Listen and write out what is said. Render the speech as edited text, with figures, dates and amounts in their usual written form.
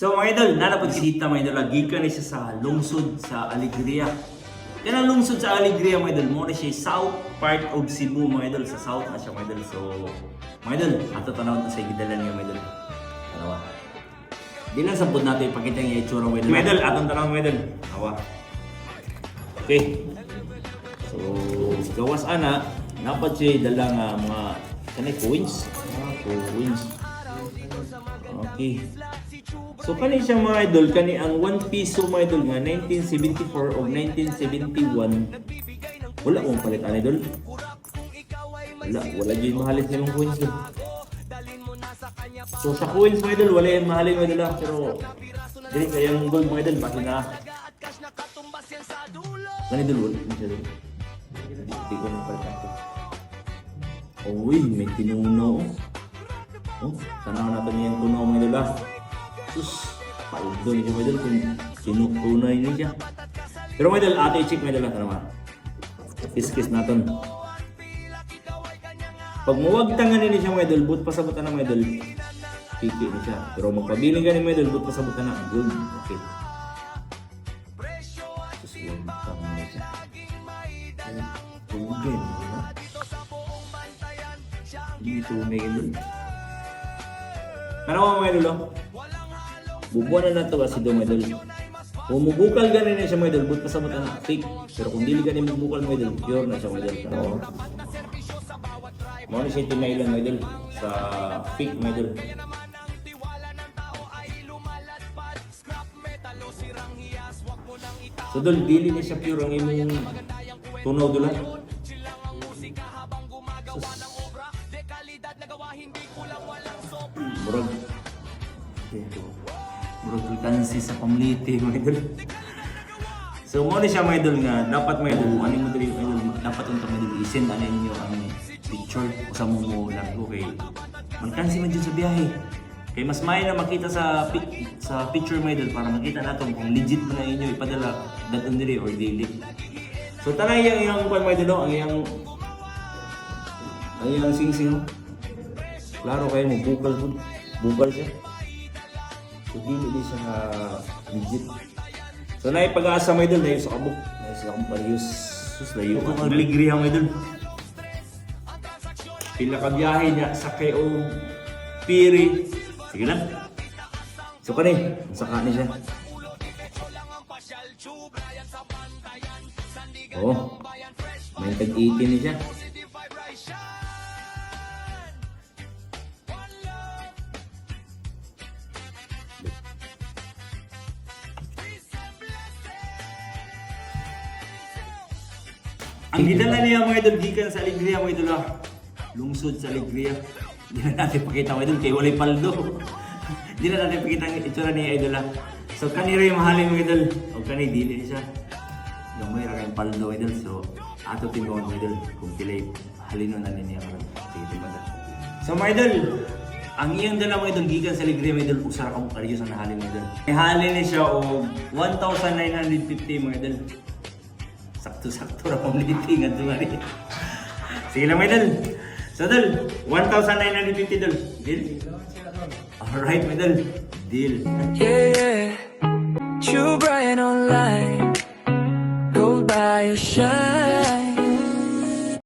So mga idol, nanapod kita mga idol, gikan ni siya sa lungsod sa Alegria. Kaya lungsod sa Alegria mga idol, mo na siya south part of Cebu mga idol, sa south na siya mga idol. So mga idol, ato tanaw na sa gidalan niya mga idol. Tanawa. Di lang sabot natin ipakita yung itsura mga idol. Mga idol, atong tanaw mga idol. Awa. Okay. So, gawas ana, napad siya dalang mga kanay coins. Coins. Okay. So kani siya mga idol, kani ang 1 piso mga idol nga 1974 o 1971. Wala kong palitan idol. Wala din mahalin sa mga coins doon. So sa coins mga idol, wala yung mahalin mga idol pero dili kayang gold mga idol, bakit na. Kani idol, wala siya doon. Hindi ko nang palitan ko. Uy, may tinuno. Oh, tanaw natin yung tunaw mga idol. Sus, paldo niya mga idol kung sinutunay niya siya. Pero mga idol, ato i-check mga idol natin naman. Kiss-kiss natin. Pag muwagtangan niya siya mga idol, but pasabutan na mga idol, piki niya siya. Pero magpabiling ka ni mga idol, but pasabutan na, good. Okay. Sus, wagtangan niya siya. Tugin, diba? Hindi tunay idol. Ano mga idol? Bubuan na nato kasi do mga idol. Kung mubukal ganin na siya mga idol, but pasabot na fake. Pero kung dili ganin mubukal mga idol, pure na siya mga idol. Ano? Mao ni siya tinailan mga idol sa fake mga idol. So dol, dili na siya pure ang imong tunaw doon. Murag alkansi sa pamliti mga idol. So mo ni siya mga idol nga dapat mga idol ano mo dili mga idol dapat unta mga idol i-send ana ninyo ang picture usa mo largo kay alkansi man jud sa biyahe. Kay mas may na makita sa picture mga idol para makita naton kung legit na inyo ipadala daton dili or dili. So tanay yang kwan mga idol ang iyang sing-sing. Klaro kayo mo bukal siya. So dili di siya legit. So naay pag-asa mo idol, nayo sa kabuk. Nayo sa kabuk parehas. Sus layo ko ang Alegria mo idol. Pila ka biyahe niya sa kayo Piri. Sige lang. So kani, saka ni siya. Oh. May tag-18 ni siya. Ang gidala niya mga idol, gikan sa Alegria mga idol lungsod sa Alegria. Hindi na natin pakita mga idol, kaya walay paldo. Hindi na natin pakita ang itsura niya idol So kanira yung mahalin mga idol, o kani dili siya. Yung may rakang paldo idol, so ato tinawag mga idol, kung pilay halinon na niya karon. Sige timada. So mga idol, ang iyang dala mga idol, gikan sa Alegria mga idol, usara ka mo karyos ang nahalin mga idol. Ihalin niya siya o 1,950 mga idol. Sakto-sakto na pamliti nga ito nga rin. Sige lang may dal. So dal, 1,950 dal. Deal? Alright may dal. Deal. Yeah, True Brian online. Gold by your shine.